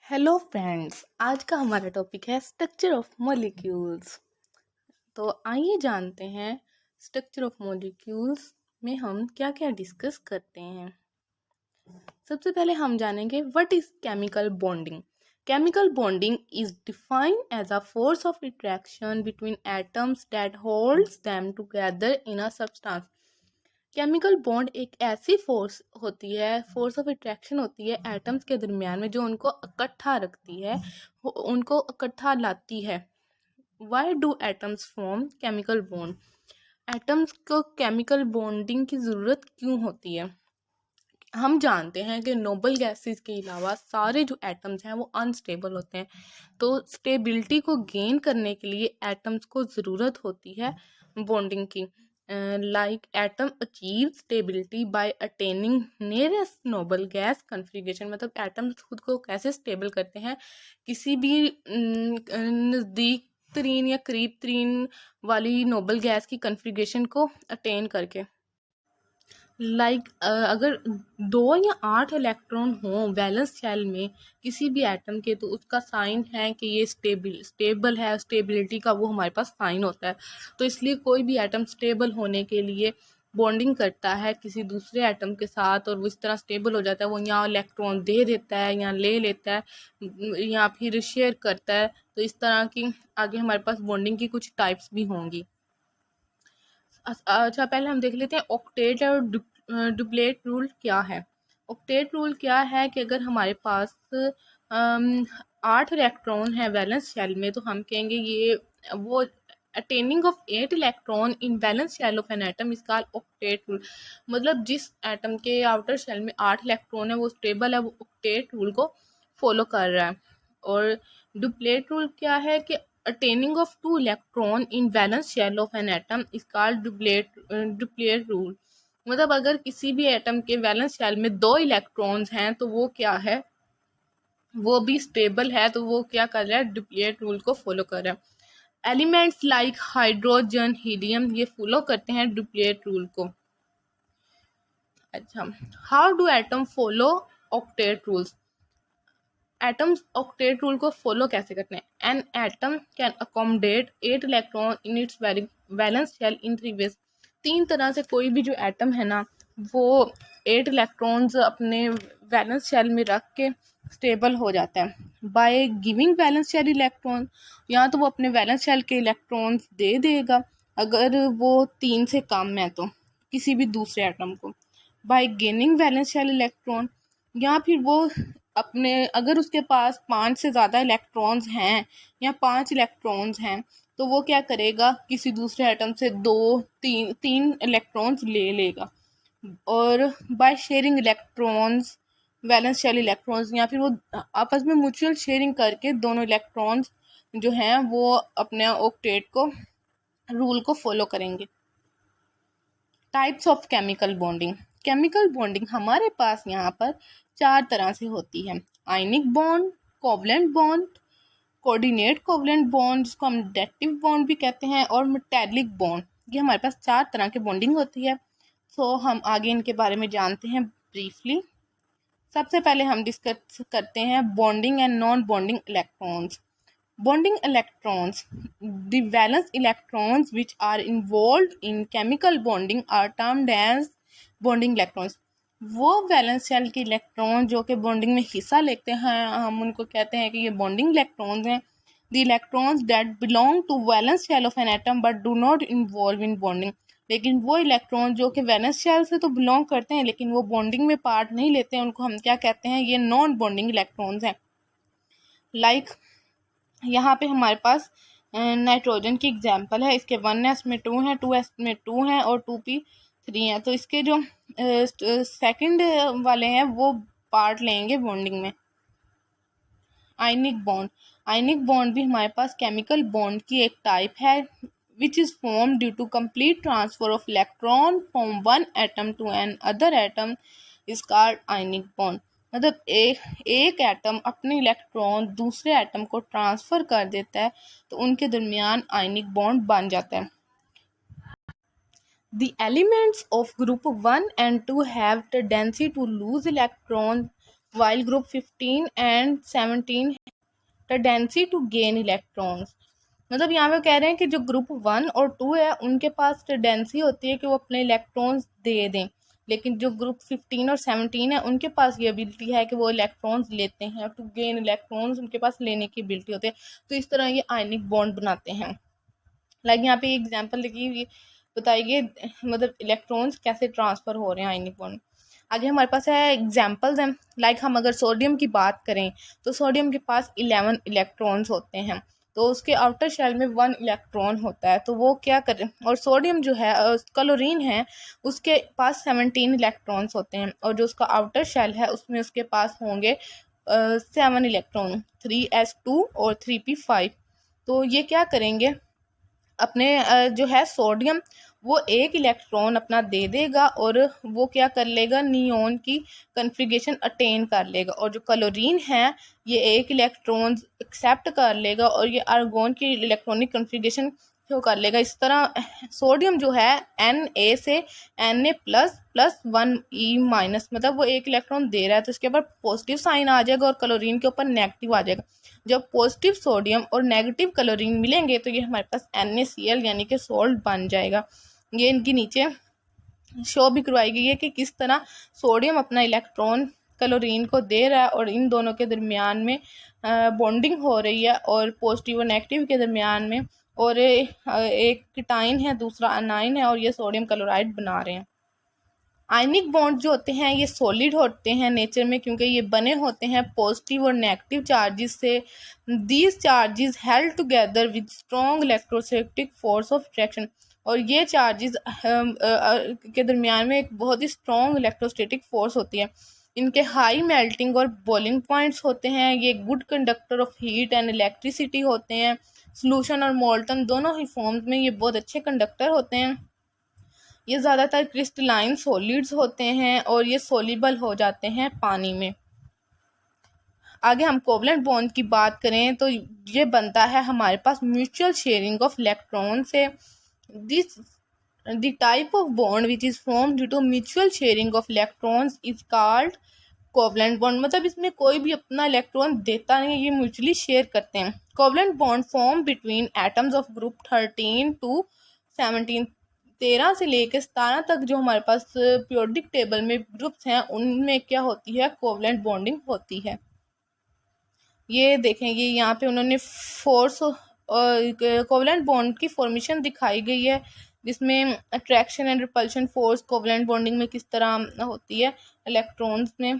Hello friends, आज का हमारा टॉपिक है स्ट्रक्चर ऑफ मॉलिक्यूल्स। तो आइए जानते हैं स्ट्रक्चर ऑफ मॉलिक्यूल्स में हम क्या क्या डिस्कस करते हैं। सबसे पहले हम जानेंगे what is chemical bonding. Chemical bonding is defined as a force of attraction between atoms that holds them together in a substance. Chemical bond एक ऐसी फोर्स होती है, फोर्स ऑफ अट्रैक्शन होती है एटम्स के दरमियान में, जो उनको इकट्ठा रखती है, उनको इकट्ठा लाती है। Why do atoms form chemical bond? Atoms को केमिकल बॉन्डिंग की ज़रूरत क्यों होती है? हम जानते हैं कि नोबल गैसेस के अलावा सारे जो एटम्स हैं वो अनस्टेबल होते हैं। तो स्टेबिलिटी को गेन करने के लिए एटम्स को ज़रूरत होती है बॉन्डिंग की। Like atom achieve stability by attaining nearest noble gas configuration. मतलब एटम्स खुद को कैसे स्टेबल करते हैं? किसी भी नज़दीक तरीन या करीब तरीन वाली नोबल गैस की कन्फिग्रेशन को अटेन करके। अगर 2 या 8 इलेक्ट्रॉन हों वैलेंस शेल में किसी भी एटम के, तो उसका साइन है कि ये स्टेबल है। स्टेबिलिटी का वो हमारे पास साइन होता है। तो इसलिए कोई भी एटम स्टेबल होने के लिए बॉन्डिंग करता है किसी दूसरे एटम के साथ, और वो इस तरह स्टेबल हो जाता है। वो यहाँ इलेक्ट्रॉन दे देता है या ले लेता है या फिर शेयर करता है। तो इस तरह की आगे हमारे पास बॉन्डिंग की कुछ टाइप्स भी होंगी। अच्छा, पहले हम देख लेते हैं ऑक्टेट और डुप्लेट रूल क्या है। ऑक्टेट रूल क्या है कि अगर हमारे पास 8 इलेक्ट्रॉन है वैलेंस शेल में, तो हम कहेंगे ये वो attaining of 8 electron in valence shell of an atom is called octet rule. मतलब जिस एटम के आउटर शेल में 8 इलेक्ट्रॉन है वो स्टेबल है, वो ऑक्टेट रूल को फॉलो कर रहा है। और डुप्लेट रूल क्या है कि attaining of 2 electron in valence shell of an atom is called duplicate rule। मतलब अगर किसी भी एटम के वैलेंस शेल में 2 इलेक्ट्रॉन्स हैं तो वो क्या है, वो भी स्टेबल है। तो वो क्या कर रहा है, डुप्लीकेट रूल को फॉलो कर रहा है। एलिमेंट्स लाइक हाइड्रोजन, हीलियम ये फॉलो करते हैं डुप्लीकेट रूल को। अच्छा, how do atom follow octet rules? Atoms octet rule को फॉलो कैसे करते हैं? An atom can accommodate 8 electron in its valence shell in 3 ways. 3 तरह से कोई भी जो एटम है ना, वो 8 इलेक्ट्रॉन्स अपने वैलेंस शेल में रख के स्टेबल हो जाता है। By giving valence shell electron, या तो वो अपने वैलेंस शेल के इलेक्ट्रॉन्स दे देगा अगर वो 3 से कम है तो किसी भी दूसरे एटम को। By gaining valence shell electron, या फिर वो अपने अगर उसके पास 5 से ज़्यादा इलेक्ट्रॉन्स हैं या 5 इलेक्ट्रॉन्स हैं, तो वो क्या करेगा, किसी दूसरे एटम से 2 3 इलेक्ट्रॉन्स ले लेगा। और by sharing electrons valence shell electrons, या फिर वो आपस में म्यूचुअल शेयरिंग करके दोनों इलेक्ट्रॉन्स जो हैं वो अपने ऑक्टेट को रूल को फॉलो करेंगे। Types of chemical bonding. Chemical bonding हमारे पास यहाँ पर 4 तरह से होती है। Ionic bond, covalent bond, coordinate covalent bond जिसको हम डेटिव बॉन्ड भी कहते हैं, और मेटेलिक बॉन्ड। ये हमारे पास 4 तरह की बॉन्डिंग होती है। तो हम आगे इनके बारे में जानते हैं ब्रीफली। सबसे पहले हम डिस्कस करते हैं bonding and non bonding electrons. Bonding electrons, the valence electrons which are involved in chemical bonding are termed as bonding electrons। वो वैलेंस शेल के इलेक्ट्रॉन जो कि बॉन्डिंग में हिस्सा लेते हैं, हम उनको कहते हैं कि ये बॉन्डिंग इलेक्ट्रॉन्स हैं। The electrons that belong to valence shell of an atom but do not involve in bonding. लेकिन वो इलेक्ट्रॉन जो कि वैलेंस शेल से तो बिलोंग करते हैं लेकिन वो बॉन्डिंग में पार्ट नहीं लेते हैं, उनको हम क्या कहते हैं, ये नॉन बॉन्डिंग इलेक्ट्रॉन्स हैं। लाइक यहाँ पे हमारे पास नाइट्रोजन की एग्जांपल है। इसके 1s में 2 हैं, 2s में 2 हैं और 2p3 हैं। तो इसके जो सेकंड वाले हैं वो पार्ट लेंगे बॉन्डिंग में। आयनिक बॉन्ड, आयनिक बॉन्ड भी हमारे पास केमिकल बॉन्ड की एक टाइप है which is form due to complete transfer of electron from one atom to another atom is called ionic bond. मतलब एक एटम अपने इलेक्ट्रॉन दूसरे एटम को ट्रांसफ़र कर देता है तो उनके दरमियान आयनिक बॉन्ड बन जाता है। The elements of group 1 and 2 have tendency to lose electrons while group 15 and 17 tendency to gain electrons. मतलब यहाँ पे कह रहे हैं कि जो ग्रुप 1 और 2 है उनके पास टेंडेंसी होती है कि वो अपने इलेक्ट्रॉन्स दे दें, लेकिन जो ग्रुप 15 और 17 है उनके पास ये एबिलिटी है कि वो इलेक्ट्रॉन्स लेते हैं। टू गेन इलेक्ट्रॉन्स उनके पास लेने की एबिलिटी होती है। तो इस तरह ये आयनिक बॉन्ड बनाते हैं। लाइक यहाँ पे एग्जांपल देखिए, बताइए मतलब इलेक्ट्रॉन्स कैसे ट्रांसफ़र हो रहे हैं आयनिक बॉन्ड। आगे हमारे पास है एग्जांपल्स हैं। लाइक हम अगर सोडियम की बात करें तो सोडियम के पास 11 इलेक्ट्रॉन्स होते हैं, तो उसके आउटर शेल में 1 इलेक्ट्रॉन होता है। तो वो क्या करें, और सोडियम जो है क्लोरीन है उसके पास 17 इलेक्ट्रॉन्स होते हैं, और जो उसका आउटर शेल है उसमें उसके पास होंगे 7 इलेक्ट्रॉन, 3s2 और 3p5। तो ये क्या करेंगे, अपने जो है सोडियम वो एक इलेक्ट्रॉन अपना दे देगा और वो क्या कर लेगा, नियोन की कन्फिगरेशन अटेन कर लेगा, और जो क्लोरीन है ये एक इलेक्ट्रॉन एक्सेप्ट कर लेगा और ये आर्गोन की इलेक्ट्रॉनिक कन्फिगरेशन शो कर लेगा। इस तरह सोडियम जो है Na से Na प्लस 1e- मतलब वो एक इलेक्ट्रॉन दे रहा है तो इसके ऊपर पॉजिटिव साइन आ जाएगा और क्लोरीन के ऊपर नेगेटिव आ जाएगा। जब पॉजिटिव सोडियम और नेगेटिव क्लोरीन मिलेंगे तो ये हमारे पास NaCl यानी कि सोल्ट बन जाएगा। ये इनकी नीचे शो भी करवाई गई है कि किस तरह सोडियम अपना इलेक्ट्रॉन क्लोरीन को दे रहा है और इन दोनों के दरमियान में बॉन्डिंग हो रही है, और पॉजिटिव और नेगेटिव के दरमियान में, और एक कीटाइन है दूसरा अनाइन है, और ये सोडियम क्लोराइड बना रहे हैं। आयनिक बॉन्ड जो होते हैं ये सॉलिड होते हैं नेचर में, क्योंकि ये बने होते हैं पॉजिटिव और नेगेटिव चार्जेस से। These charges held together with strong electrostatic force of attraction, और ये चार्जेस के दरमियान में एक बहुत ही स्ट्रॉन्ग इलेक्ट्रोस्टैटिक फोर्स होती है। इनके हाई मेल्टिंग और बॉइलिंग पॉइंट्स होते हैं। ये good conductor of heat and electricity होते हैं। सोल्यूशन और मोल्टन दोनों ही फॉर्म्स में ये बहुत अच्छे कंडक्टर होते हैं। ये ज़्यादातर क्रिस्टलाइन सॉलिड्स होते हैं और ये सोल्यूबल हो जाते हैं पानी में। आगे हम कोवलेंट बॉन्ड की बात करें तो ये बनता है हमारे पास म्यूचुअल शेयरिंग ऑफ इलेक्ट्रॉन से। This the type of bond which is form due to mutual sharing of electrons is called covalent bond. मतलब इसमें कोई भी अपना इलेक्ट्रॉन देता नहीं है, ये म्यूचुअली शेयर करते हैं। Covalent bond form between atoms of group 13 to 17, 13 से लेकर 17 तक जो हमारे पास पीरियोडिक टेबल में ग्रुप्स हैं उनमें क्या होती है, कोवलेंट बॉन्डिंग होती है। ये देखेंगे यहाँ पे उन्होंने फोर्स कोवलेंट बॉन्ड की फॉर्मेशन दिखाई गई है, जिसमें attraction and repulsion force covalent bonding में किस तरह होती है इलेक्ट्रॉन्स में।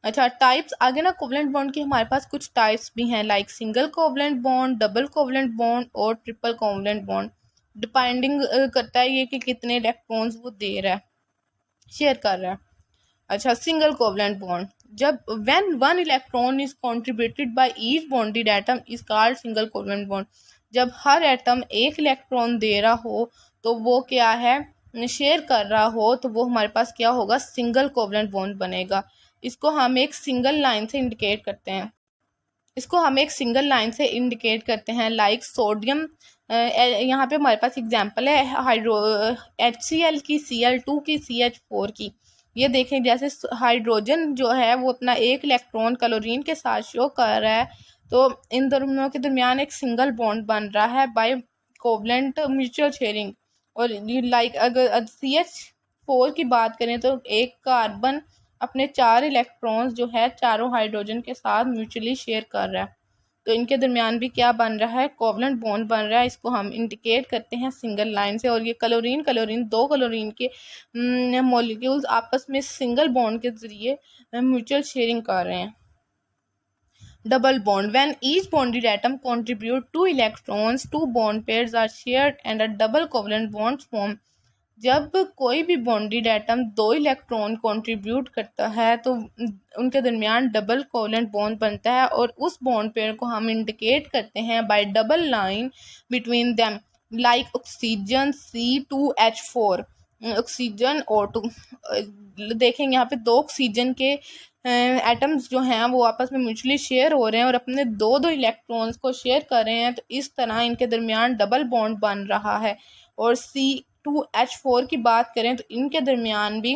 अच्छा, टाइप्स आगे ना कोवलेंट बॉन्ड की हमारे पास कुछ टाइप्स भी हैं, like single covalent bond, double covalent bond और ट्रिपल कोवलेंट बॉन्ड। डिपेंडिंग करता है ये कि कितने इलेक्ट्रॉन्स वो दे रहा है, शेयर कर रहा है। अच्छा, सिंगल कोवलेंट बॉन्ड, जब when one electron is contributed by each bonded atom is called single covalent bond. जब हर एटम एक इलेक्ट्रॉन दे रहा हो तो वो क्या है, शेयर कर रहा हो, तो वो हमारे पास क्या होगा, सिंगल कोवलेंट बॉन्ड बनेगा। इसको हम एक सिंगल लाइन से इंडिकेट करते हैं, लाइक सोडियम। यहाँ पे हमारे पास एग्जांपल है हाइड्रो HCl की, Cl2 की, CH4 की। ये देखें जैसे हाइड्रोजन जो है वो अपना एक इलेक्ट्रॉन क्लोरीन के साथ शो कर रहा है, तो इन दोनों के दरमियान एक सिंगल बॉन्ड बन रहा है बाय कोवलेंट म्यूचुअल शेयरिंग। और लाइक अगर CH4 की बात करें तो एक कार्बन अपने 4 इलेक्ट्रॉन्स जो है चारों हाइड्रोजन के साथ म्यूचुअली शेयर कर रहा है, तो इनके दरमियान भी क्या बन रहा है, कोवलेंट बॉन्ड बन रहा है। इसको हम इंडिकेट करते हैं सिंगल लाइन से। और ये क्लोरीन दो क्लोरीन के मॉलिक्यूल्स आपस में सिंगल बॉन्ड के ज़रिए म्यूचुअल शेयरिंग कर रहे हैं। Double bond, when each bonded atom contribute 2 electrons, 2 bond pairs are shared and a double covalent bond form. जब कोई भी बॉन्डेड एटम 2 इलेक्ट्रॉन कंट्रीब्यूट करता है तो उनके दरमियान डबल कोवलेंट बॉन्ड बनता है, और उस बॉन्ड पेयर को हम इंडिकेट करते हैं bye double line between them, like oxygen C2H4, oxygen O2। देखेंगे यहाँ पे 2 ऑक्सीजन के एटम्स जो हैं वो आपस में म्यूचुअली शेयर हो रहे हैं और अपने दो इलेक्ट्रॉन्स को शेयर कर रहे हैं, तो इस तरह इनके दरमियान डबल बॉन्ड बन रहा है। और C2H4 की बात करें तो इनके दरमियान भी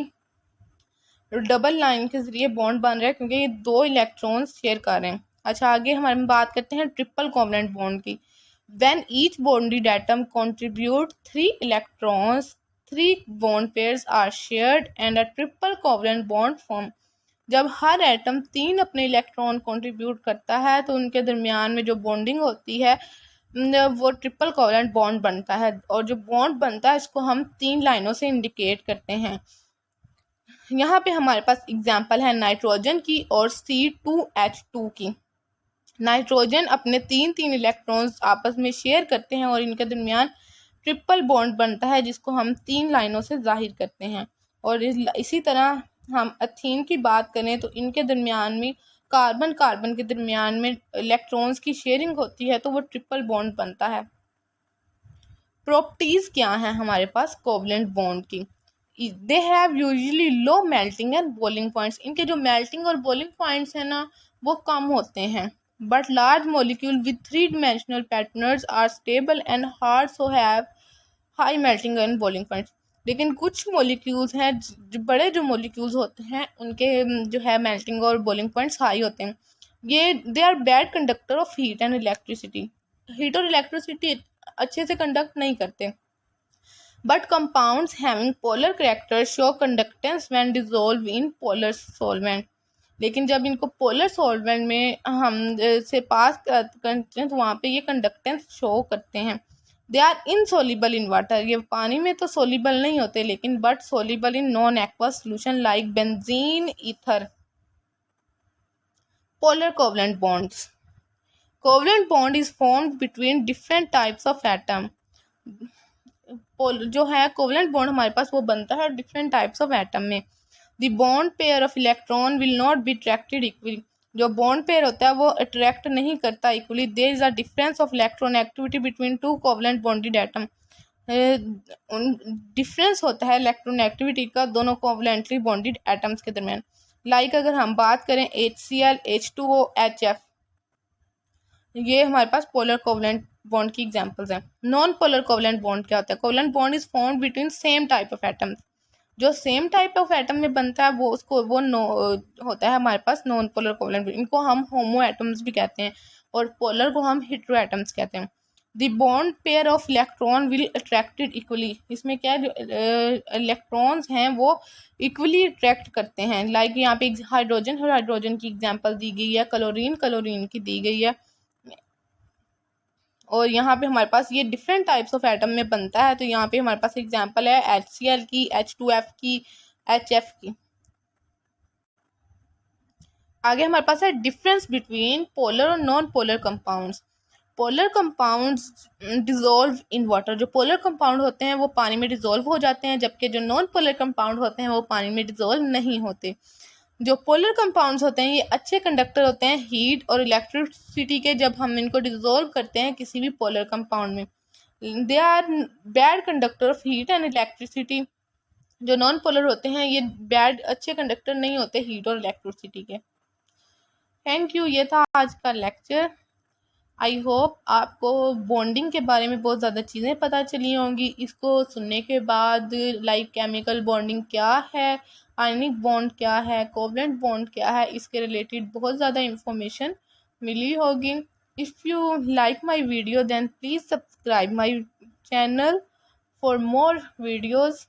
डबल लाइन के ज़रिए बॉन्ड बन रहा है क्योंकि ये 2 इलेक्ट्रॉन्स शेयर कर रहे हैं। अच्छा, आगे हमारे बात करते हैं ट्रिपल कोवलेंट बॉन्ड की। When each bonded atom contribute 3 electrons, 3 bond pairs are shared and a triple covalent bond form. जब हर एटम 3 अपने इलेक्ट्रॉन कंट्रीब्यूट करता है तो उनके दरमियान में जो बॉन्डिंग होती है वो ट्रिपल कोवलेंट बॉन्ड बनता है, और जो बॉन्ड बनता है इसको हम 3 लाइनों से इंडिकेट करते हैं। यहाँ पे हमारे पास एग्जाम्पल है नाइट्रोजन की और C2H2 की। नाइट्रोजन अपने 3 इलेक्ट्रॉन्स आपस में शेयर करते हैं और इनके दरमियान ट्रिपल बॉन्ड बनता है जिसको हम 3 लाइनों से जाहिर करते हैं। और इसी तरह हम एथीन की बात करें तो इनके दरमियान में कार्बन कार्बन के दरमियान में इलेक्ट्रॉन्स की शेयरिंग होती है तो वो ट्रिपल बॉन्ड बनता है। प्रॉपर्टीज़ क्या हैं हमारे पास कोवलेंट बॉन्ड की? They have usually low melting and boiling points. इनके जो मेल्टिंग और बॉइलिंग पॉइंट्स हैं ना वो कम होते हैं। But large molecule with 3 dimensional patterns are stable and hard so have high melting and boiling points. लेकिन कुछ मॉलिक्यूल्स हैं जो बड़े जो मॉलिक्यूल्स होते हैं उनके जो है मेल्टिंग और बॉइलिंग पॉइंट्स हाई होते हैं। ये they are bad conductor of heat and electricity. Heat और इलेक्ट्रिसिटी अच्छे से कंडक्ट नहीं करते। But compounds having polar character show conductance when dissolve in polar solvent. लेकिन जब इनको पोलर सॉल्वेंट में हम से पास करते हैं तो वहाँ पे ये कंडक्टेंस शो करते हैं। They are insoluble in water. ये पानी में तो सोल्यूबल नहीं होते लेकिन but soluble in non aqueous solution like benzene, ether. Polar covalent bonds. Covalent bond is formed between different types of atom. जो है कोवलेंट बॉन्ड हमारे पास वो बनता है डिफरेंट टाइप्स ऑफ एटम में। The bond pair of electron will not be attracted equally. जो bond pair होता है वो अट्रैक्ट नहीं करता equally. There is a difference of electron activity between 2 covalent bonded atom. Difference होता है इलेक्ट्रॉन एक्टिविटी का दोनों कोवलेंटली बॉन्डेड एटम्स के दरमियान। लाइक अगर हम बात करें HCl, H2O, HF, ये हमारे पास पोलर कोवलेंट बॉन्ड की एग्जांपल्स हैं। नॉन पोलर कोवलेंट बॉन्ड क्या होता है? Covalent bond is formed between same type of atoms. जो सेम टाइप ऑफ एटम में बनता है वो उसको वो होता है हमारे पास नॉन पोलर कोवलेंट। इनको हम होमो एटम्स भी कहते हैं और पोलर को हम हेटेरो एटम्स कहते हैं। The bond pair of electron will attracted equally. इसमें क्या है, जो इलेक्ट्रॉन्स हैं वो इक्वली अट्रैक्ट करते हैं। लाइक यहाँ पे हाइड्रोजन और हाइड्रोजन की एग्जांपल दी गई है, क्लोरीन क्लोरीन की दी गई है। और यहाँ पे हमारे पास ये डिफरेंट टाइप्स ऑफ एटम में बनता है। तो यहाँ पे हमारे पास एग्जांपल है HCl की, H2F की, HF की। आगे हमारे पास है डिफरेंस बिटवीन पोलर और non polar compounds. Polar compounds dissolve in water. जो पोलर कंपाउंड होते हैं वो पानी में डिजोल्व हो जाते हैं, जबकि जो नॉन पोलर कंपाउंड होते हैं वो पानी में डिजोल्व नहीं होते। जो पोलर कंपाउंड्स होते हैं ये अच्छे कंडक्टर होते हैं हीट और इलेक्ट्रिसिटी के, जब हम इनको डिजोल्व करते हैं किसी भी पोलर कंपाउंड में। They are bad conductor of heat and electricity. जो नॉन पोलर होते हैं ये बैड अच्छे कंडक्टर नहीं होते हीट और इलेक्ट्रिसिटी के। थैंक यू, ये था आज का लेक्चर। आई होप आपको बॉन्डिंग के बारे में बहुत ज़्यादा चीज़ें पता चली होंगी। इसको सुनने के बाद लाइक केमिकल बॉन्डिंग क्या है, आयनिक बॉन्ड क्या है, कोवलेंट बॉन्ड क्या है, इसके रिलेटेड बहुत ज़्यादा इंफॉर्मेशन मिली होगी। If you like my video then please subscribe my channel for more videos.